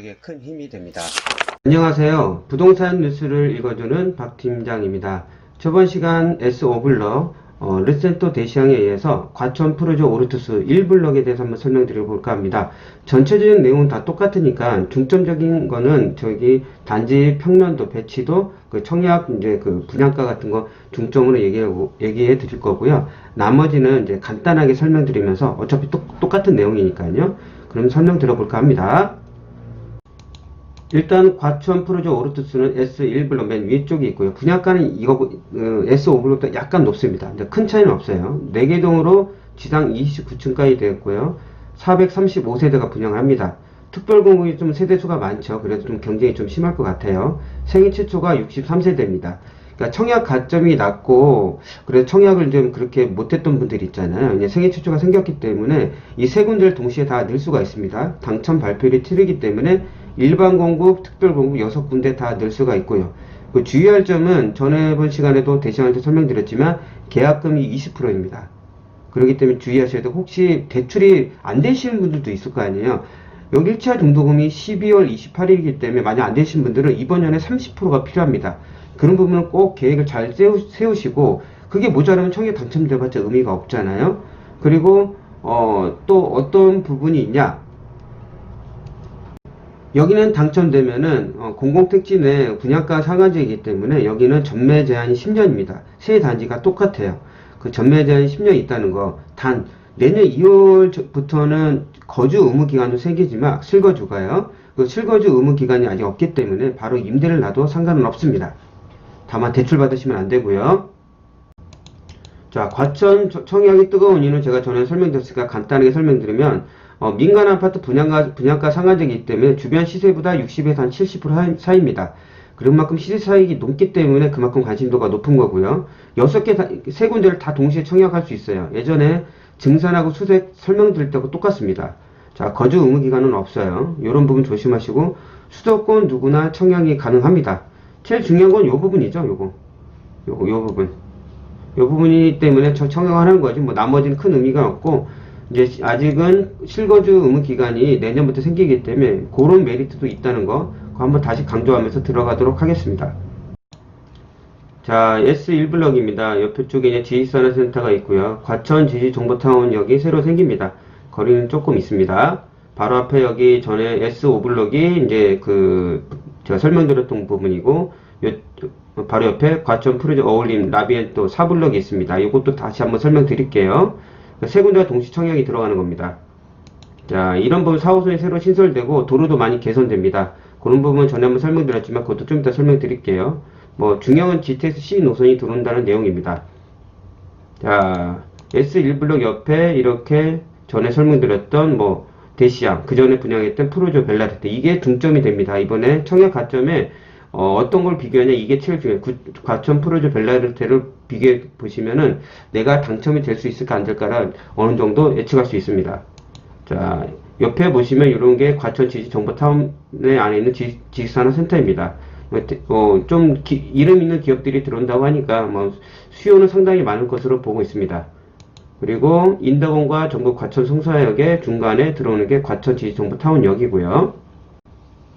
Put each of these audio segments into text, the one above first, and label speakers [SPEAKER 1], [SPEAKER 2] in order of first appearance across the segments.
[SPEAKER 1] 저에게 큰 힘이 됩니다.
[SPEAKER 2] 안녕하세요. 부동산 뉴스를 읽어주는 박 팀장입니다. 저번 시간 S5블럭 르센토 대시항에 의해서 과천 프로조 오르투스 1블럭에 대해서 한번 설명드려볼까 합니다. 전체적인 내용은 다 똑같으니까 중점적인 거는 저기 단지 평면도, 배치도, 그 청약 이제 그 분양가 같은 거 중점으로 얘기해 드릴 거고요. 나머지는 이제 간단하게 설명드리면서 어차피 똑같은 내용이니까요. 그럼 설명 들어볼까 합니다. 일단 과천 프로조 오르투스는 S1블럭 맨 위쪽에 있고요. 분양가는 이거 S5블럭보다 약간 높습니다. 근데 큰 차이는 없어요. 4개 동으로 지상 29층까지 되었고요. 435세대가 분양합니다. 특별공급이 좀 세대수가 많죠. 그래서 좀 경쟁이 좀 심할 것 같아요. 생애 최초가 63세대입니다. 그러니까 청약 가점이 낮고 그래서 청약을 좀 그렇게 못했던 분들 있잖아요. 이제 생애 최초가 생겼기 때문에 이 세 군데를 동시에 다 넣을 수가 있습니다. 당첨 발표율이 틀리기 때문에 일반 공급, 특별 공급 6군데 다 넣을 수가 있고요. 그 주의할 점은 전에번 시간에도 대시한테 설명드렸지만 계약금이 20%입니다. 그렇기 때문에 주의하셔야 되고 혹시 대출이 안 되시는 분들도 있을 거 아니에요. 여기 1차 중도금이 12월 28일이기 때문에 만약 안 되신 분들은 이번 연에 30%가 필요합니다. 그런 부분은 꼭 계획을 잘 세우시고 그게 모자라면 청약 당첨돼봤자 의미가 없잖아요. 그리고 또 어떤 부분이 있냐, 여기는 당첨되면은 공공택지 내 분양가 상한제이기 때문에 여기는 전매 제한이 10년입니다. 세 단지가 똑같아요. 그 전매 제한이 10년 있다는 거. 단 내년 2월부터는 거주 의무 기간도 생기지만 실거주가요. 그 실거주 의무 기간이 아직 없기 때문에 바로 임대를 놔도 상관은 없습니다. 다만 대출 받으시면 안 되고요. 자, 과천 청약이 뜨거운 이유는 제가 전에 설명드렸으니까 간단하게 설명드리면 민간 아파트 분양가 상한제이기 때문에 주변 시세보다 60에서 한 70% 사이입니다. 그만큼 시세 차익이 높기 때문에 그만큼 관심도가 높은 거고요. 3 군데를 다 동시에 청약할 수 있어요. 예전에 증산하고 수색 설명드릴 때하고 똑같습니다. 자, 거주 의무 기간은 없어요. 이런 부분 조심하시고 수도권 누구나 청약이 가능합니다. 제일 중요한 건 요 부분이죠. 요 부분. 요 부분이기 때문에 청약하는 거지. 뭐 나머지는 큰 의미가 없고 이제 아직은 실거주 의무 기간이 내년부터 생기기 때문에 그런 메리트도 있다는 거 그거 한번 다시 강조하면서 들어가도록 하겠습니다. 자, S1블럭입니다. 옆에 쪽에 이제 지식산업센터가 있고요. 과천 지식정보타운역이 새로 생깁니다. 거리는 조금 있습니다. 바로 앞에 여기 전에 S5블럭이 이제 제가 설명드렸던 부분이고, 바로 옆에 과천 프로젝트 어울림 라비엔토 4블럭이 있습니다. 이것도 다시 한번 설명드릴게요. 세 군데가 동시 청약이 들어가는 겁니다. 자, 이런 부분 4호선이 새로 신설되고 도로도 많이 개선됩니다. 그런 부분 전에 한번 설명드렸지만 그것도 좀 이따 설명드릴게요. 뭐 중형은 GTX-C 노선이 들어온다는 내용입니다. 자, S1블럭 옆에 이렇게 전에 설명드렸던 뭐 대시양, 그 전에 분양했던 프로조 벨라르테, 이게 중점이 됩니다. 이번에 청약 가점에 어떤 걸 비교하냐, 이게 제일 중요해요. 과천 프로조 벨라르테를 비교해 보시면은 내가 당첨이 될 수 있을까 안 될까를 어느 정도 예측할 수 있습니다. 자, 옆에 보시면 이런 게 과천 지식정보타운의 안에 있는 지식산업센터입니다. 좀 이름 있는 기업들이 들어온다고 하니까 뭐 수요는 상당히 많을 것으로 보고 있습니다. 그리고 인덕원과 전국 과천 송사역의 중간에 들어오는 게 과천 지식정보타운역이고요.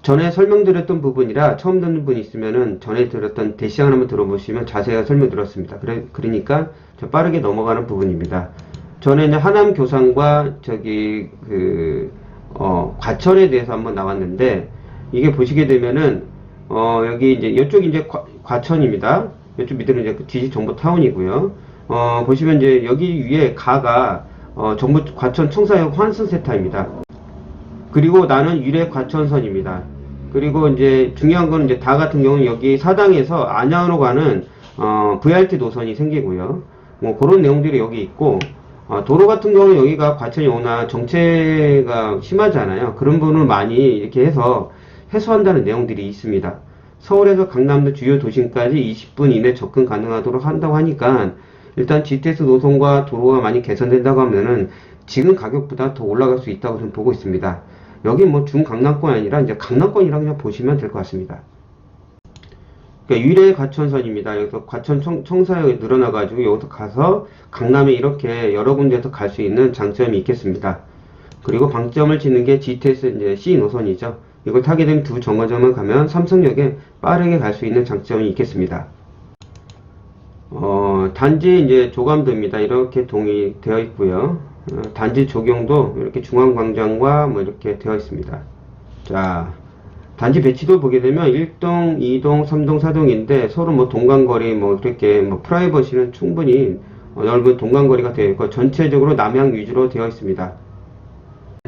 [SPEAKER 2] 전에 설명드렸던 부분이라 처음 듣는 분이 있으면은 전에 들었던 대시항을 한번 들어보시면 자세하게 설명드렸습니다. 그러니까 빠르게 넘어가는 부분입니다. 전에 이제 하남 교산과 과천에 대해서 한번 나왔는데, 이게 보시게 되면은 여기 이제 이쪽이 이제 과천입니다. 이쪽 밑에는 이제 지식정보타운이고요. 보시면 이제 여기 위에 가가 과천 청사역 환승세타입니다. 그리고 나는 유래 과천선입니다. 그리고 이제 중요한 건 이제 다 같은 경우는 여기 사당에서 안양으로 가는 VRT 노선이 생기고요. 뭐 그런 내용들이 여기 있고, 도로 같은 경우는 여기가 과천이 워낙 정체가 심하잖아요. 그런 부분을 많이 이렇게 해서 해소한다는 내용들이 있습니다. 서울에서 강남도 주요 도심까지 20분 이내 접근 가능하도록 한다고 하니까 일단 GTX 노선과 도로가 많이 개선된다고 하면은 지금 가격보다 더 올라갈 수 있다고 저는 보고 있습니다. 여기 뭐 중강남권이 아니라 이제 강남권이라고 그냥 보시면 될 것 같습니다. 그러니까 유래 과천선입니다. 여기서 과천 청사역에 늘어나가지고 여기서 가서 강남에 이렇게 여러 군데에서 갈 수 있는 장점이 있겠습니다. 그리고 방점을 짓는 게 GTX 이제 C 노선이죠. 이걸 타게 되면 두 정거장만 가면 삼성역에 빠르게 갈 수 있는 장점이 있겠습니다. 단지 이제 조감도입니다. 이렇게 동의되어 있고요. 단지 적용도 이렇게 중앙광장과 뭐 이렇게 되어 있습니다. 자, 단지 배치도 보게 되면 1동, 2동, 3동, 4동인데 서로 뭐 동간거리 뭐 이렇게 뭐 프라이버시는 충분히 넓은 동간거리가 되어 있고 전체적으로 남향 위주로 되어 있습니다.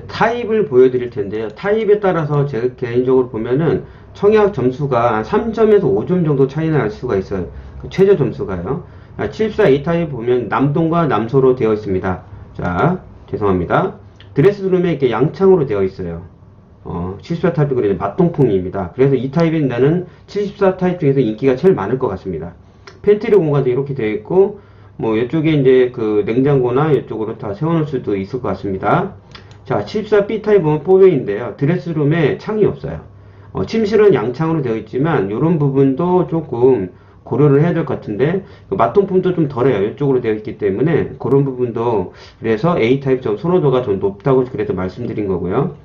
[SPEAKER 2] 타입을 보여드릴 텐데요. 타입에 따라서 제가 개인적으로 보면은 청약 점수가 한 3점에서 5점 정도 차이 날 수가 있어요. 그 최저 점수가요. 74A 타입 보면 남동과 남소로 되어 있습니다. 자, 죄송합니다. 드레스룸에 이렇게 양창으로 되어 있어요. 74 타입이 그래서 맞동풍입니다. 그래서 이 타입이 나는 74 타입 중에서 인기가 제일 많을 것 같습니다. 팬트리 공간도 이렇게 되어 있고, 뭐 이쪽에 이제 그 냉장고나 이쪽으로 다 세워놓을 수도 있을 것 같습니다. 자, 74B 타입은 4웨이인데요. 드레스룸에 창이 없어요. 침실은 양창으로 되어 있지만 이런 부분도 조금 고려를 해야 될 것 같은데 맞동품도 좀 덜해요. 이쪽으로 되어 있기 때문에 그런 부분도 그래서 A타입 좀 선호도가 좀 높다고 그래서 말씀드린 거고요.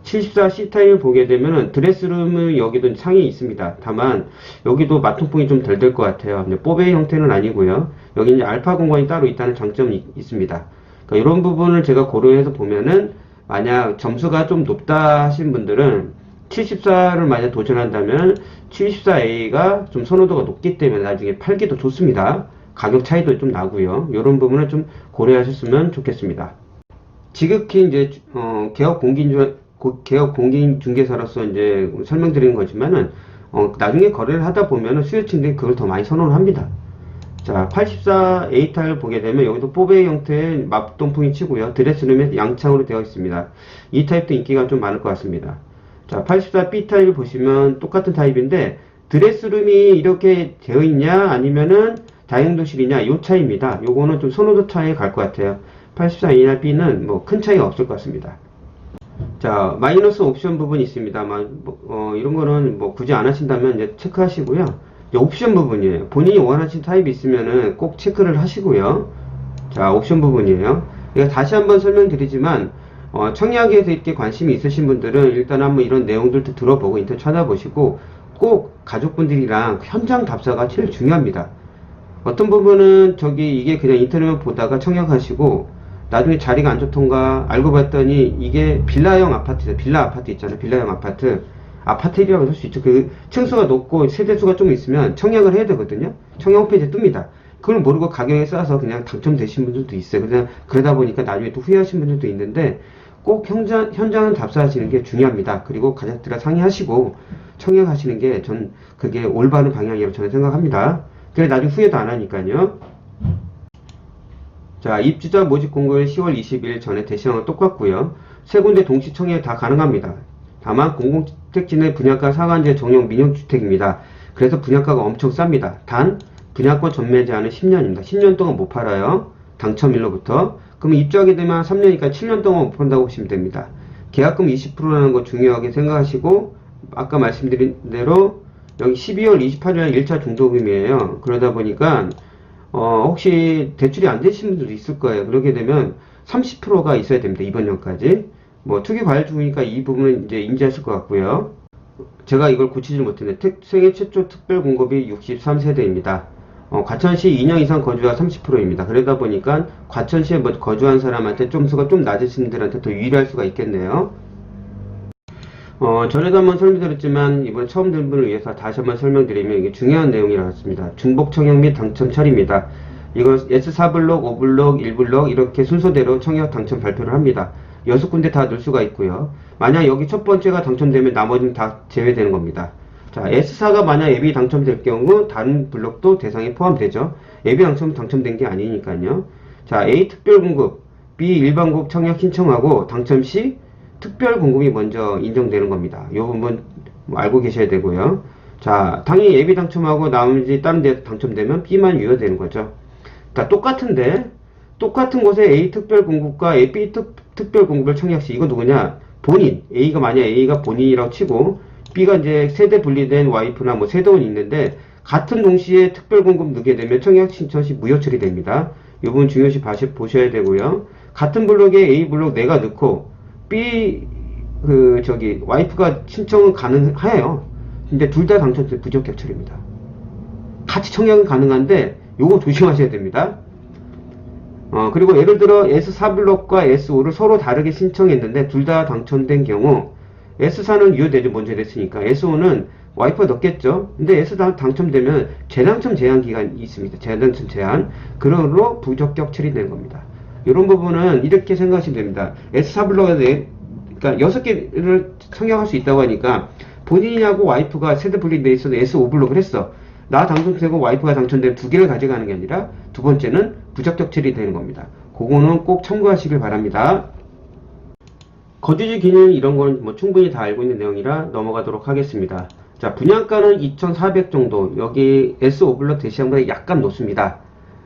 [SPEAKER 2] 74C 타입을 보게 되면은 드레스룸은 여기도 창이 있습니다. 다만 여기도 맞통풍이 좀 덜 될 것 같아요. 근데 뽀베이 형태는 아니고요. 여기 이제 알파 공간이 따로 있다는 장점이 있습니다. 그러니까 이런 부분을 제가 고려해서 보면은 만약 점수가 좀 높다 하신 분들은 74를 만약 도전한다면 74A가 좀 선호도가 높기 때문에 나중에 팔기도 좋습니다. 가격 차이도 좀 나고요. 이런 부분을 좀 고려하셨으면 좋겠습니다. 지극히 이제 개업 공인중개사로서 이제 설명드리는 거지만은 나중에 거래를 하다 보면은 수요층들이 그걸 더 많이 선호를 합니다. 자, 84A 타입을 보게 되면 여기도 뽀베이 형태의 맞동풍이 치고요. 드레스룸에 양창으로 되어 있습니다. 이 타입도 인기가 좀 많을 것 같습니다. 자, 84B 타입을 보시면 똑같은 타입인데 드레스룸이 이렇게 되어 있냐 아니면은 다용도실이냐 이 차이입니다. 요거는 좀 선호도 차이에 갈 것 같아요. 84A나 B는 뭐 큰 차이가 없을 것 같습니다. 자, 마이너스 옵션 부분이 있습니다만 이런 거는 뭐 굳이 안 하신다면 이제 체크하시고요. 이제 옵션 부분이에요. 본인이 원하시는 타입이 있으면은 꼭 체크를 하시고요. 자, 옵션 부분이에요. 제가 다시 한번 설명드리지만 청약에 이렇게 관심이 있으신 분들은 일단 한번 이런 내용들도 들어보고 인터넷 찾아보시고 꼭 가족분들이랑 현장 답사가 제일 중요합니다. 어떤 부분은 이게 그냥 인터넷만 보다가 청약하시고 나중에 자리가 안 좋던가 알고 봤더니 이게 빌라형 아파트죠. 빌라 아파트 있잖아요. 빌라형 아파트. 아파트라고 할 수 있죠. 그 층수가 높고 세대수가 좀 있으면 청약을 해야 되거든요. 청약 홈페이지에 뜹니다. 그걸 모르고 가격에 싸서 그냥 당첨되신 분들도 있어요. 그냥 그러다 보니까 나중에 또 후회하신 분들도 있는데 꼭 현장은 답사하시는 게 중요합니다. 그리고 가족들과 상의하시고 청약하시는 게 전 그게 올바른 방향이라고 저는 생각합니다. 그래 나중에 후회도 안 하니까요. 자, 입주자 모집 공고일 10월 20일 전에 대시형은 똑같고요. 세 군데 동시 청약 다 가능합니다. 다만 공공주택지 내 분양가 상한제 정형 민영주택입니다. 그래서 분양가가 엄청 쌉니다. 단 분양권 전매 제한은 10년입니다. 10년 동안 못 팔아요. 당첨일로부터. 그럼 입주하게 되면 3년이니까 7년 동안 못 판다고 보시면 됩니다. 계약금 20%라는 거 중요하게 생각하시고 아까 말씀드린 대로 여기 12월 28일 1차 중도금이에요. 그러다 보니까 혹시 대출이 안 되신 분들도 있을 거예요. 그렇게 되면 30%가 있어야 됩니다. 이번 년까지. 뭐 투기 과열 중이니까 이 부분은 이제 인지하실 것 같고요. 제가 이걸 고치지 못했는데 세계 최초 특별 공급이 63세대입니다. 과천시 2년 이상 거주가 30%입니다. 그러다 보니까 과천시에 거주한 사람한테 점수가 좀 낮으신 분들한테 더 유리할 수가 있겠네요. 전에도 한번 설명드렸지만 이번에 처음 된 분을 위해서 다시 한번 설명드리면 이게 중요한 내용이라고 했습니다. 중복 청약 및 당첨 처리입니다. 이거 S4블록, 5블록, 1블록 이렇게 순서대로 청약 당첨 발표를 합니다. 6군데 다 넣을 수가 있고요. 만약 여기 첫 번째가 당첨되면 나머지는 다 제외되는 겁니다. 자, S4가 만약 앱이 당첨될 경우 다른 블록도 대상에 포함되죠. 앱이 당첨된 게 아니니까요. 자, A 특별공급, B 일반공급 청약 신청하고 당첨 시 특별 공급이 먼저 인정되는 겁니다. 이 부분 알고 계셔야 되고요. 자, 당연히 앱이 당첨하고 나머지 다른 데 당첨되면 B만 유효되는 거죠. 그러니까 똑같은 곳에 A 특별 공급과 B 특별 공급을 청약 시 이거 누구냐? 본인. 만약 A가 본인이라고 치고 B가 이제 세대 분리된 와이프나 뭐 세대원이 있는데 같은 동시에 특별 공급 넣게 되면 청약 신청 시 무효 처리됩니다. 이 부분 중요시 보셔야 되고요. 같은 블록에 A 블록 내가 넣고 B 와이프가 신청은 가능해요. 근데 둘 다 당첨돼 부적격처리입니다. 같이 청약은 가능한데 요거 조심하셔야 됩니다. 그리고 예를 들어 S4블럭과 S5를 서로 다르게 신청했는데 둘 다 당첨된 경우 S4는 유효되죠. 먼저 됐으니까. S5는 와이프가 넣겠죠. 근데 S4 당첨되면 재당첨 제한 기간이 있습니다. 재당첨 제한. 그걸로 부적격 처리되는 겁니다. 이런 부분은 이렇게 생각하시면 됩니다. S4블럭에 그러니까 6개를 청약할 수 있다고 하니까 본인하고 와이프가 세대 분리돼 있어서 S5블럭을 했어. 나 당첨되고 와이프가 당첨된 2개를 가져가는 게 아니라 두 번째는 부적격 처리되는 겁니다. 그거는 꼭 참고하시길 바랍니다. 거주지 기능 이런 건 뭐 충분히 다 알고 있는 내용이라 넘어가도록 하겠습니다. 자, 분양가는 2,400 정도. 여기 S5블럭 대시장보다 약간 높습니다.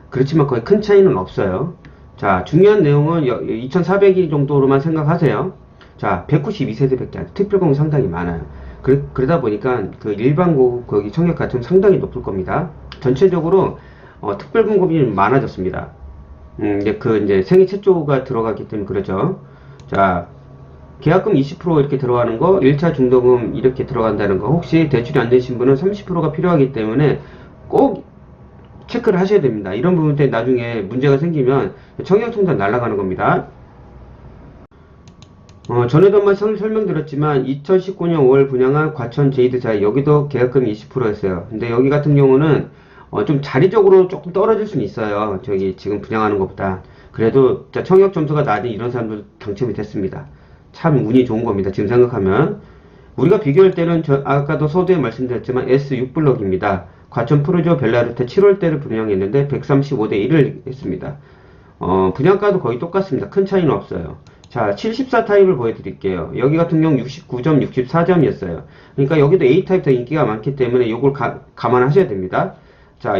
[SPEAKER 2] 그렇지만 거의 큰 차이는 없어요. 자, 중요한 내용은 2,400이 정도로만 생각하세요. 자, 192세대밖에 안 돼. 특별공이 상당히 많아요. 그러다 보니까 그 일반고 거기 청약 가치는 상당히 높을 겁니다. 전체적으로 특별공급이 많아졌습니다. 이제 생애 최초가 들어갔기 때문에 그러죠. 자, 계약금 20% 이렇게 들어가는 거, 1차 중도금 이렇게 들어간다는 거, 혹시 대출이 안 되신 분은 30%가 필요하기 때문에 꼭 체크를 하셔야 됩니다. 이런 부분 때문에 나중에 문제가 생기면 청약통장 날아가는 겁니다. 전에도 한번 설명드렸지만 2019년 5월 분양한 과천 제이드자 여기도 계약금이 20%였어요. 근데 여기 같은 경우는 좀 자리적으로 조금 떨어질 수는 있어요. 저기 지금 분양하는 것보다. 그래도 청약 점수가 낮은 이런 사람들 당첨이 됐습니다. 참 운이 좋은 겁니다. 지금 생각하면. 우리가 비교할 때는 아까도 서두에 말씀드렸지만 S6블럭입니다. 과천 프루지오 벨라르테 7월대를 분양했는데 135대 1을 했습니다. 분양가도 거의 똑같습니다. 큰 차이는 없어요. 자, 74 타입을 보여드릴게요. 여기 같은 경우 69점, 64점이었어요. 그러니까 여기도 A 타입 더 인기가 많기 때문에 이걸 감안하셔야 됩니다. 자,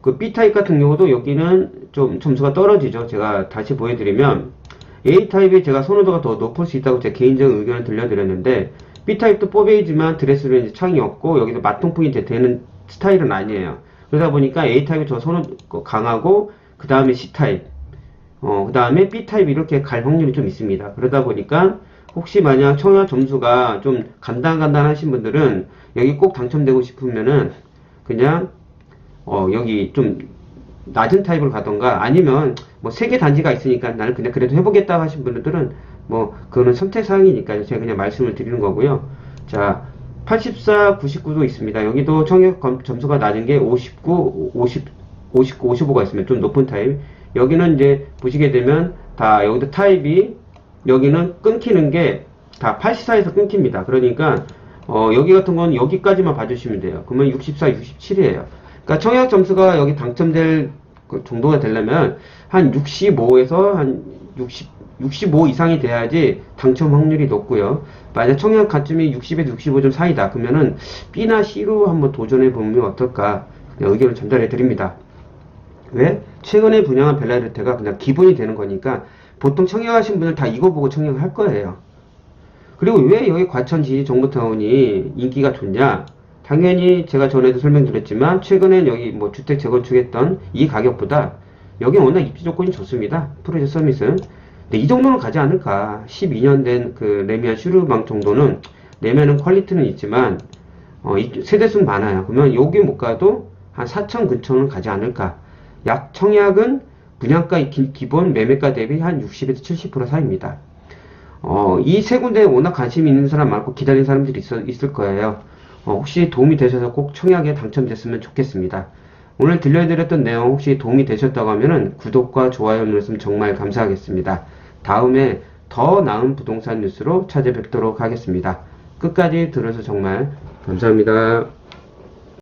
[SPEAKER 2] 그 B 타입 같은 경우도 여기는 좀 점수가 떨어지죠. 제가 다시 보여드리면 A 타입이 제가 선호도가 더 높을 수 있다고 제 개인적인 의견을 들려드렸는데 B 타입도 4베이지만 드레스는 창이 없고 여기도 맞통풍이 되는 스타일은 아니에요. 그러다 보니까 A 타입이 더 선호 강하고 그 다음에 C 타입 그 다음에 B타입 이렇게 갈 확률이 좀 있습니다. 그러다 보니까 혹시 만약 청약 점수가 좀 간단하신 분들은 여기 꼭 당첨되고 싶으면은 그냥 여기 좀 낮은 타입을 가던가 아니면 뭐 3개 단지가 있으니까 나는 그냥 그래도 해보겠다 하신 분들은 뭐 그거는 선택사항이니까 제가 그냥 말씀을 드리는 거고요. 자, 84, 99도 있습니다. 여기도 청약 점수가 낮은 게 59, 55가 있으면 좀 높은 타입. 여기는 이제 보시게 되면 다 여기도 타입이 여기는 끊기는 게 다 84에서 끊깁니다. 그러니까 여기 같은 건 여기까지만 봐주시면 돼요. 그러면 64, 67이에요. 그러니까 청약 점수가 여기 당첨될 그 정도가 되려면 한 65에서 한 65 이상이 돼야지 당첨 확률이 높고요. 만약 청약 가점이 60에서 65점 사이다. 그러면은 B나 C로 한번 도전해 보면 어떨까 의견을 전달해 드립니다. 왜? 최근에 분양한 벨라르테가 그냥 기본이 되는 거니까 보통 청약하신 분들 다 이거 보고 청약을 할 거예요. 그리고 왜 여기 과천 지지 정보타운이 인기가 좋냐? 당연히 제가 전에도 설명드렸지만 최근엔 여기 뭐 주택 재건축했던 이 가격보다 여기 워낙 입지 조건이 좋습니다. 프로젝트 서밋은. 근데 이 정도는 가지 않을까? 12년 된 그 레미안 슈르방 정도는 내면은 퀄리티는 있지만 세대수는 많아요. 그러면 여기 못 가도 한 4천 근처는 가지 않을까? 약 청약은 분양가 기본 매매가 대비 한 60에서 70% 사이입니다. 이 세 군데에 워낙 관심이 있는 사람 많고 기다리는 사람들이 있을 거예요. 혹시 도움이 되셔서 꼭 청약에 당첨됐으면 좋겠습니다. 오늘 들려드렸던 내용 혹시 도움이 되셨다고 하면은 구독과 좋아요 눌렀으면 정말 감사하겠습니다. 다음에 더 나은 부동산 뉴스로 찾아뵙도록 하겠습니다. 끝까지 들어서 정말 감사합니다.